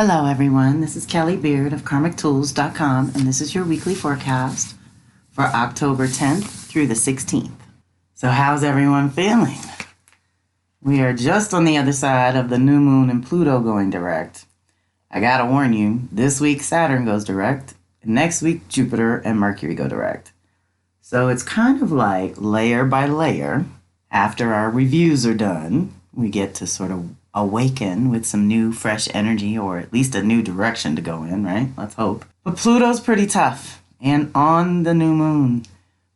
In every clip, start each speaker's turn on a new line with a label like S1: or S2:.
S1: Hello everyone, this is Kelly Beard of KarmicTools.com, and this is your weekly forecast for October 10th through the 16th. So how's everyone feeling? We are just on the other side of the new moon and Pluto going direct. I gotta warn you, this week Saturn goes direct, and next week Jupiter and Mercury go direct. So it's kind of like layer by layer. After our reviews are done, we get to sort of awaken with some new fresh energy, or at least a new direction to go in, right? Let's hope. But Pluto's pretty tough, and on the new moon,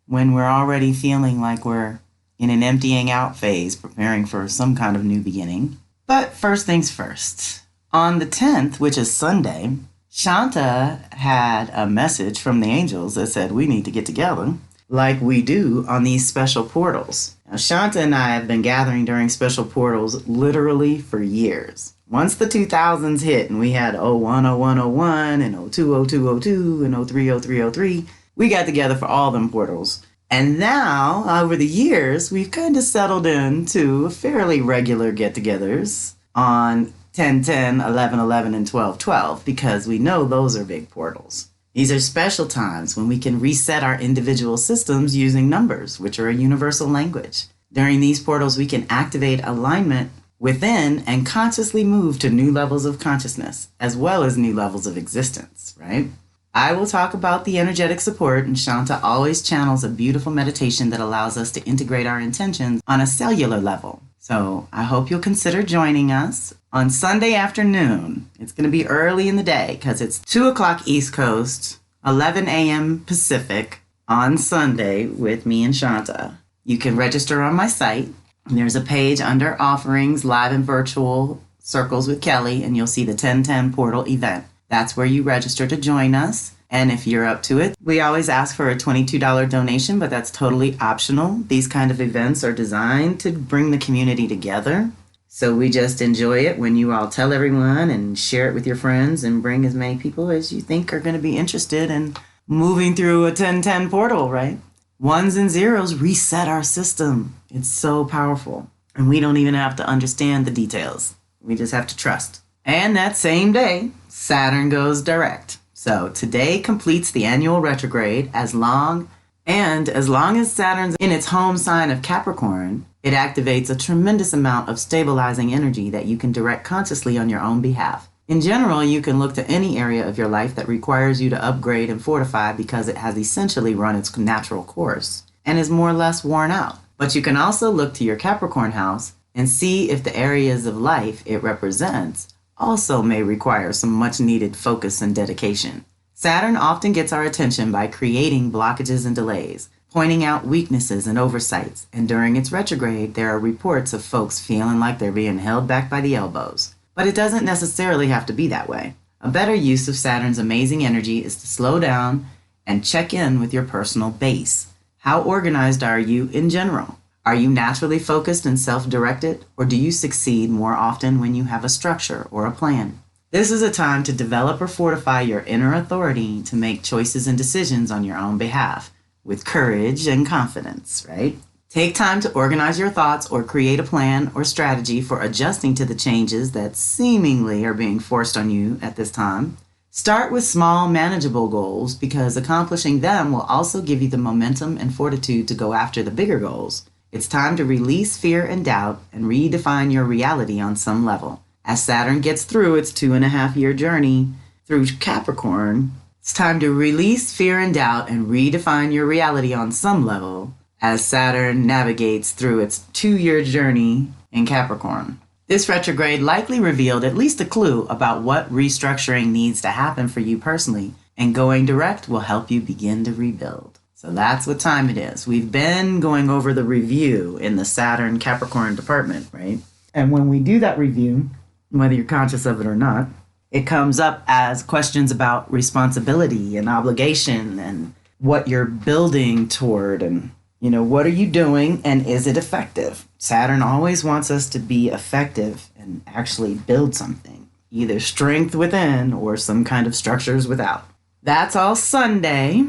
S1: when we're already feeling like we're in an emptying out phase, preparing for some kind of new beginning. But first things first, on the 10th, which is Sunday, Shanta had a message from the angels that said we need to get together like we do on these special portals. Now, Shanta and I have been gathering during special portals literally for years. Once the 2000s hit and we had 01, 01, 01, and 02, 02, 02, and 03, 03, 03, we got together for all them portals. And now, over the years, we've kind of settled into fairly regular get-togethers on 10, 10, 11, 11, and 12, 12, because we know those are big portals. These are special times when we can reset our individual systems using numbers, which are a universal language. During these portals, we can activate alignment within and consciously move to new levels of consciousness, as well as new levels of existence, right? I will talk about the energetic support, and Shanta always channels a beautiful meditation that allows us to integrate our intentions on a cellular level. So I hope you'll consider joining us on Sunday afternoon. It's going to be early in the day because it's 2 o'clock East Coast, 11 a.m. Pacific on Sunday with me and Shanta. You can register on my site. There's a page under Offerings, Live and Virtual Circles with Kelly, and you'll see the 1010 Portal event. That's where you register to join us. And if you're up to it, we always ask for a $22 donation, but that's totally optional. These kind of events are designed to bring the community together. So we just enjoy it when you all tell everyone and share it with your friends and bring as many people as you think are going to be interested in moving through a 1010 portal, right? Ones and zeros reset our system. It's so powerful. And we don't even have to understand the details. We just have to trust. And that same day, Saturn goes direct. So today completes the annual retrograde as long as Saturn's in its home sign of Capricorn, it activates a tremendous amount of stabilizing energy that you can direct consciously on your own behalf. In general, you can look to any area of your life that requires you to upgrade and fortify because it has essentially run its natural course and is more or less worn out. But you can also look to your Capricorn house and see if the areas of life it represents also may require some much needed focus and dedication. Saturn often gets our attention by creating blockages and delays, pointing out weaknesses and oversights, and during its retrograde, there are reports of folks feeling like they're being held back by the elbows. But it doesn't necessarily have to be that way. A better use of Saturn's amazing energy is to slow down and check in with your personal base. How organized are you in general? Are you naturally focused and self-directed, or do you succeed more often when you have a structure or a plan? This is a time to develop or fortify your inner authority to make choices and decisions on your own behalf, with courage and confidence, right? Take time to organize your thoughts or create a plan or strategy for adjusting to the changes that seemingly are being forced on you at this time. Start with small, manageable goals because accomplishing them will also give you the momentum and fortitude to go after the bigger goals. It's time to release fear and doubt and redefine your reality on some level. As Saturn gets through its 2.5-year journey through Capricorn, it's time to release fear and doubt and redefine your reality on some level as Saturn navigates through its 2-year journey in Capricorn. This retrograde likely revealed at least a clue about what restructuring needs to happen for you personally, and going direct will help you begin to rebuild. So that's what time it is. We've been going over the review in the Saturn Capricorn department, right? And when we do that review, whether you're conscious of it or not, it comes up as questions about responsibility and obligation and what you're building toward and, what are you doing and is it effective? Saturn always wants us to be effective and actually build something, either strength within or some kind of structures without. That's all Sunday.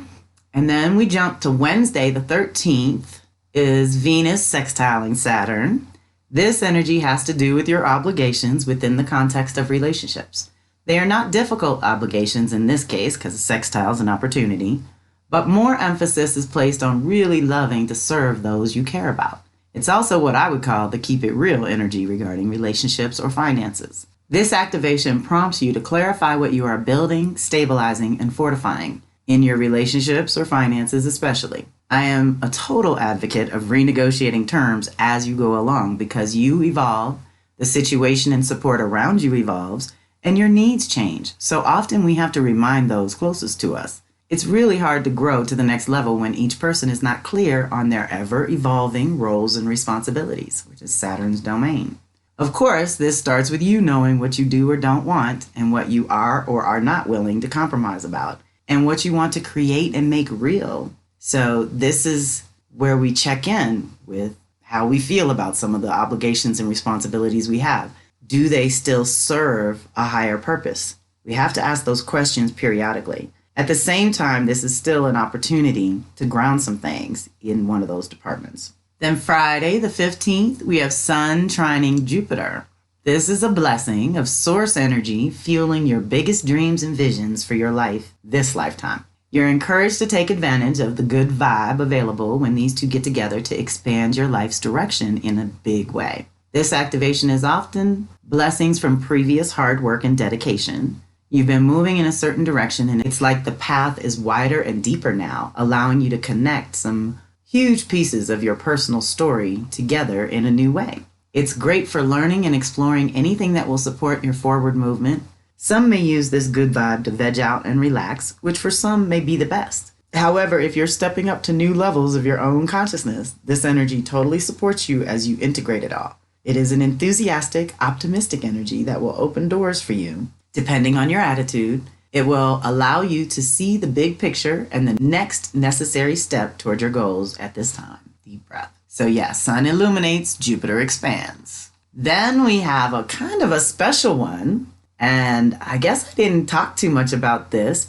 S1: And then we jump to Wednesday, the 13th, is Venus sextiling Saturn. This energy has to do with your obligations within the context of relationships. They are not difficult obligations in this case because a sextile is an opportunity, but more emphasis is placed on really loving to serve those you care about. It's also what I would call the keep it real energy regarding relationships or finances. This activation prompts you to clarify what you are building, stabilizing, and fortifying in your relationships or finances especially. I am a total advocate of renegotiating terms as you go along because you evolve, the situation and support around you evolves, and your needs change. So often we have to remind those closest to us. It's really hard to grow to the next level when each person is not clear on their ever-evolving roles and responsibilities, which is Saturn's domain. Of course, this starts with you knowing what you do or don't want and what you are or are not willing to compromise about and what you want to create and make real. So this is where we check in with how we feel about some of the obligations and responsibilities we have. Do they still serve a higher purpose? We have to ask those questions periodically. At the same time, this is still an opportunity to ground some things in one of those departments. Then Friday, the 15th, we have Sun trining Jupiter. This is a blessing of source energy fueling your biggest dreams and visions for your life this lifetime. You're encouraged to take advantage of the good vibe available when these two get together to expand your life's direction in a big way. This activation is often blessings from previous hard work and dedication. You've been moving in a certain direction, and it's like the path is wider and deeper now, allowing you to connect some huge pieces of your personal story together in a new way. It's great for learning and exploring anything that will support your forward movement. Some may use this good vibe to veg out and relax, which for some may be the best. However, if you're stepping up to new levels of your own consciousness, this energy totally supports you as you integrate it all. It is an enthusiastic, optimistic energy that will open doors for you. Depending on your attitude, it will allow you to see the big picture and the next necessary step toward your goals at this time. Deep breath. So yes, Sun illuminates, Jupiter expands. Then we have a kind of a special one, and I guess I didn't talk too much about this,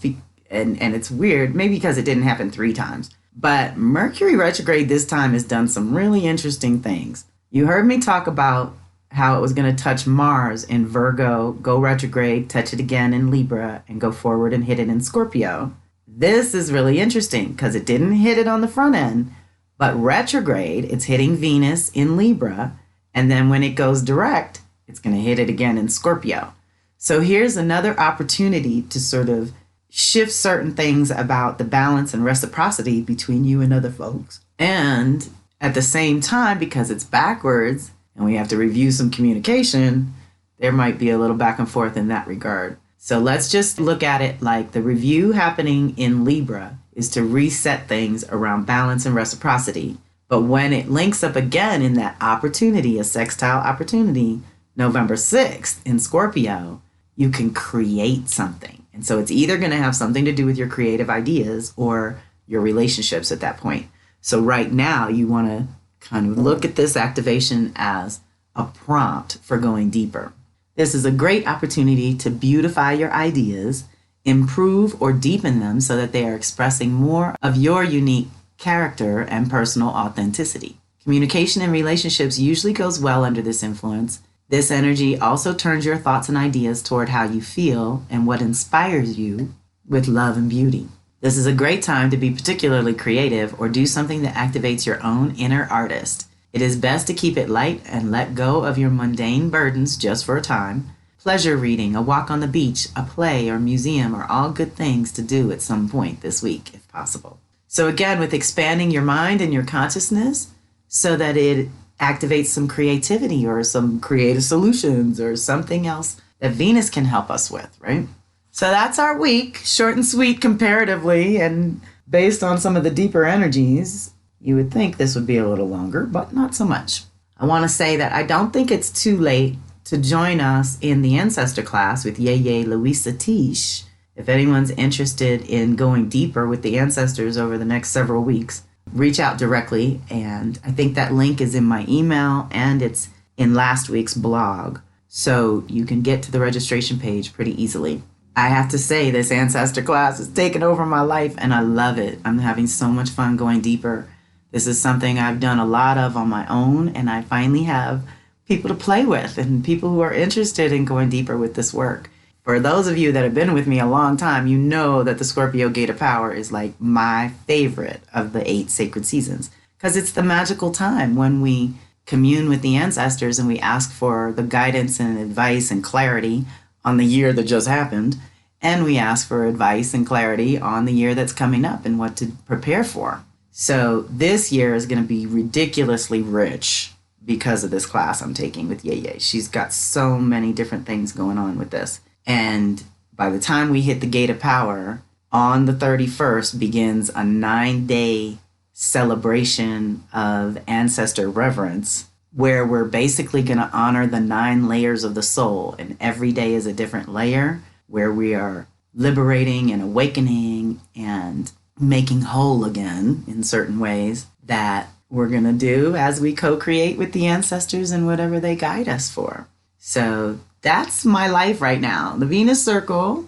S1: and it's weird, maybe because it didn't happen 3 times, but Mercury retrograde this time has done some really interesting things. You heard me talk about how it was going to touch Mars in Virgo, go retrograde, touch it again in Libra, and go forward and hit it in Scorpio. This is really interesting because it didn't hit it on the front end, but retrograde, it's hitting Venus in Libra, and then when it goes direct, it's going to hit it again in Scorpio. So here's another opportunity to sort of shift certain things about the balance and reciprocity between you and other folks. And at the same time, because it's backwards, and we have to review some communication, there might be a little back and forth in that regard. So let's just look at it like the review happening in Libra is to reset things around balance and reciprocity. But when it links up again in that opportunity, a sextile opportunity, November 6th in Scorpio, you can create something. And so it's either going to have something to do with your creative ideas or your relationships at that point. So right now you want to kind of look at this activation as a prompt for going deeper. This is a great opportunity to beautify your ideas, improve or deepen them so that they are expressing more of your unique character and personal authenticity. Communication in relationships usually goes well under this influence. This energy also turns your thoughts and ideas toward how you feel and what inspires you with love and beauty. This is a great time to be particularly creative or do something that activates your own inner artist. It is best to keep it light and let go of your mundane burdens just for a time. Pleasure reading, a walk on the beach, a play or museum are all good things to do at some point this week, if possible. So again, with expanding your mind and your consciousness so that it activates some creativity or some creative solutions or something else that Venus can help us with, right? So that's our week, short and sweet comparatively, and based on some of the deeper energies, you would think this would be a little longer, but not so much. I want to say that I don't think it's too late to join us in the ancestor class with Yeye Louisa Tish. If anyone's interested in going deeper with the ancestors over the next several weeks, reach out directly, and I think that link is in my email and it's in last week's blog, so you can get to the registration page pretty easily. I have to say, this ancestor class has taken over my life and I love it. I'm having so much fun going deeper. This is something I've done a lot of on my own, and I finally have people to play with and people who are interested in going deeper with this work. For those of you that have been with me a long time, you know that the Scorpio Gate of Power is like my favorite of the 8 sacred seasons, because it's the magical time when we commune with the ancestors and we ask for the guidance and advice and clarity on the year that just happened. And we ask for advice and clarity on the year that's coming up and what to prepare for. So this year is going to be ridiculously rich because of this class I'm taking with Yeye. She's got so many different things going on with this. And by the time we hit the Gate of Power, on the 31st begins a 9-day celebration of ancestor reverence, where we're basically going to honor the 9 layers of the soul. And every day is a different layer where we are liberating and awakening and making whole again in certain ways that we're going to do as we co-create with the ancestors and whatever they guide us for. So that's my life right now. The Venus Circle,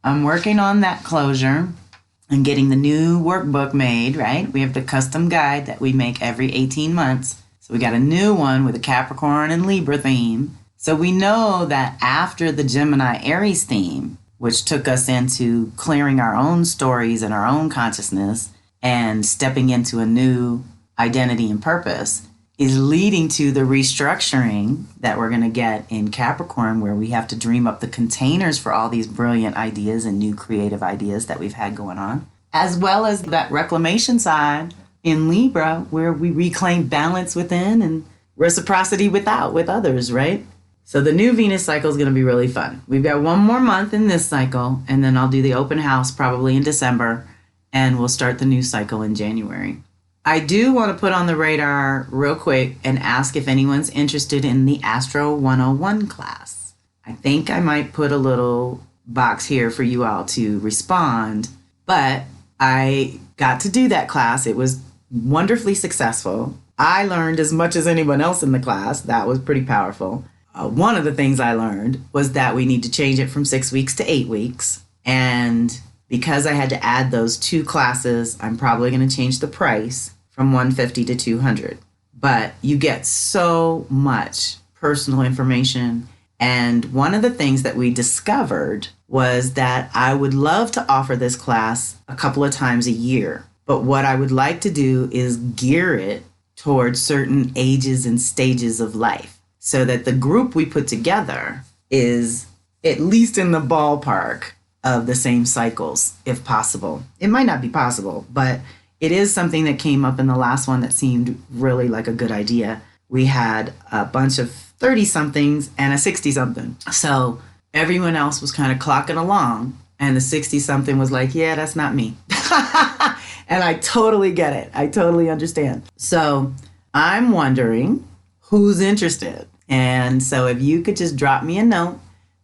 S1: I'm working on that closure and getting the new workbook made, right? We have the custom guide that we make every 18 months. So we got a new one with a Capricorn and Libra theme. So we know that after the Gemini Aries theme, which took us into clearing our own stories and our own consciousness and stepping into a new identity and purpose, is leading to the restructuring that we're going to get in Capricorn, where we have to dream up the containers for all these brilliant ideas and new creative ideas that we've had going on, as well as that reclamation side in Libra, where we reclaim balance within and reciprocity without with others, right? So the new Venus cycle is going to be really fun. We've got one more month in this cycle, and then I'll do the open house probably in December, and we'll start the new cycle in January. I do want to put on the radar real quick and ask if anyone's interested in the Astro 101 class. I think I might put a little box here for you all to respond, but I got to do that class. It was wonderfully successful. I learned as much as anyone else in the class. That was pretty powerful. One of the things I learned was that we need to change it from 6 weeks to 8 weeks. And because I had to add those 2 classes, I'm probably going to change the price from $150 to $200. But you get so much personal information. And one of the things that we discovered was that I would love to offer this class a couple of times a year. But what I would like to do is gear it towards certain ages and stages of life, so that the group we put together is at least in the ballpark of the same cycles, if possible. It might not be possible, but it is something that came up in the last one that seemed really like a good idea. We had a bunch of 30-somethings and a 60-something. So everyone else was kind of clocking along, and the 60-something was like, yeah, that's not me. And I totally get it. I totally understand. So I'm wondering who's interested. And so if you could just drop me a note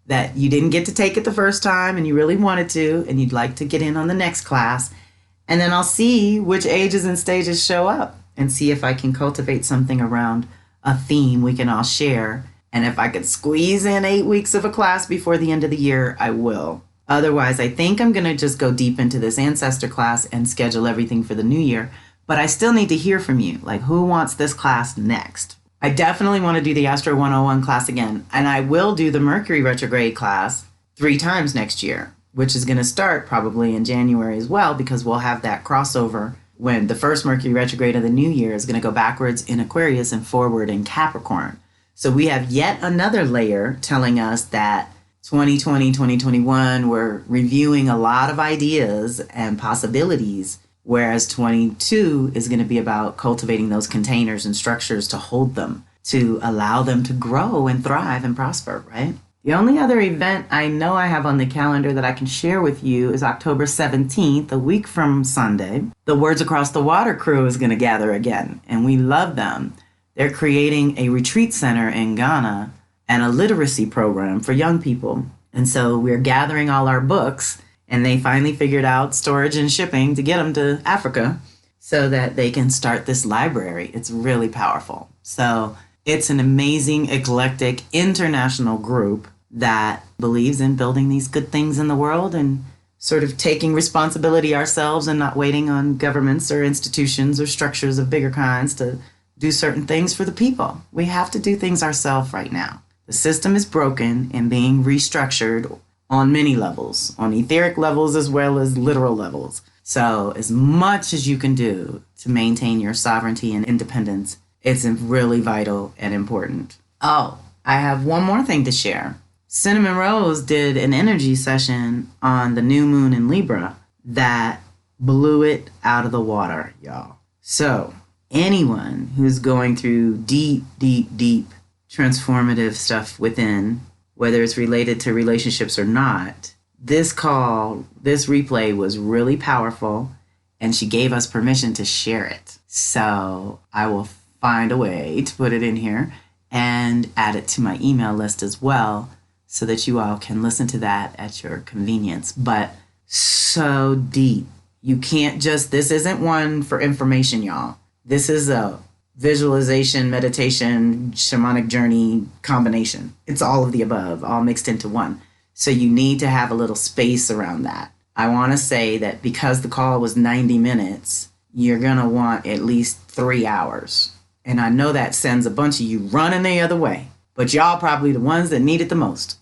S1: that you didn't get to take it the first time and you really wanted to, and you'd like to get in on the next class, and then I'll see which ages and stages show up and see if I can cultivate something around a theme we can all share. And if I could squeeze in 8 weeks of a class before the end of the year, I will. Otherwise, I think I'm going to just go deep into this ancestor class and schedule everything for the new year. But I still need to hear from you. Like, who wants this class next? I definitely want to do the Astro 101 class again. And I will do the Mercury retrograde class 3 times next year, which is going to start probably in January as well, because we'll have that crossover when the first Mercury retrograde of the new year is going to go backwards in Aquarius and forward in Capricorn. So we have yet another layer telling us that 2020, 2021, we're reviewing a lot of ideas and possibilities, whereas 22 is going to be about cultivating those containers and structures to hold them, to allow them to grow and thrive and prosper, right? The only other event I know I have on the calendar that I can share with you is October 17th, a week from Sunday. The Words Across the Water crew is going to gather again, and we love them. They're creating a retreat center in Ghana and a literacy program for young people. And so we're gathering all our books, and they finally figured out storage and shipping to get them to Africa so that they can start this library. It's really powerful. So it's an amazing, eclectic, international group that believes in building these good things in the world and sort of taking responsibility ourselves and not waiting on governments or institutions or structures of bigger kinds to do certain things for the people. We have to do things ourselves right now. The system is broken and being restructured on many levels, on etheric levels as well as literal levels. So as much as you can do to maintain your sovereignty and independence, it's really vital and important. Oh, I have one more thing to share. Cinnamon Rose did an energy session on the new moon in Libra that blew it out of the water, y'all. So anyone who's going through deep transformative stuff within, whether it's related to relationships or not, this replay was really powerful, and she gave us permission to share it. So I will find a way to put it in here and add it to my email list as well, so that you all can listen to that at your convenience. But so deep. You can't just, this isn't one for information, y'all. This is a visualization, meditation, shamanic journey combination. It's all of the above, all mixed into one. So you need to have a little space around that. I want to say that because the call was 90 minutes, you're going to want at least 3 hours. And I know that sends a bunch of you running the other way, but y'all probably the ones that need it the most.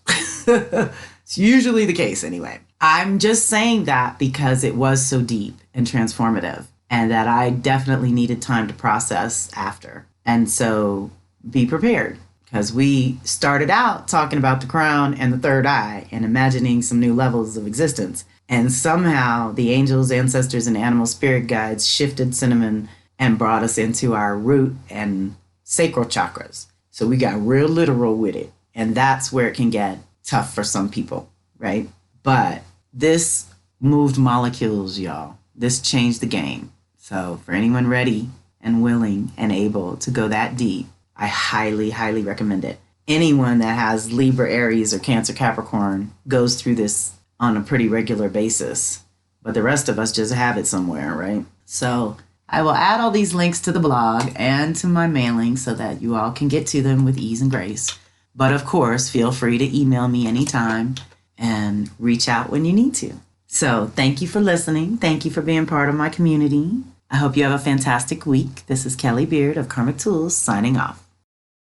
S1: It's usually the case anyway. I'm just saying that because it was so deep and transformative, and that I definitely needed time to process after. And so be prepared, because we started out talking about the crown and the third eye and imagining some new levels of existence. And somehow the angels, ancestors, and animal spirit guides shifted Cinnamon and brought us into our root and sacral chakras. So we got real literal with it. And that's where it can get tough for some people, right? But this moved molecules, y'all. This changed the game. So for anyone ready and willing and able to go that deep, I highly recommend it. Anyone that has Libra, Aries, or Cancer, Capricorn goes through this on a pretty regular basis. But the rest of us just have it somewhere, right? So I will add all these links to the blog and to my mailing so that you all can get to them with ease and grace. But of course, feel free to email me anytime and reach out when you need to. So thank you for listening. Thank you for being part of my community. I hope you have a fantastic week. This is Kelly Beard of Karmic Tools signing off.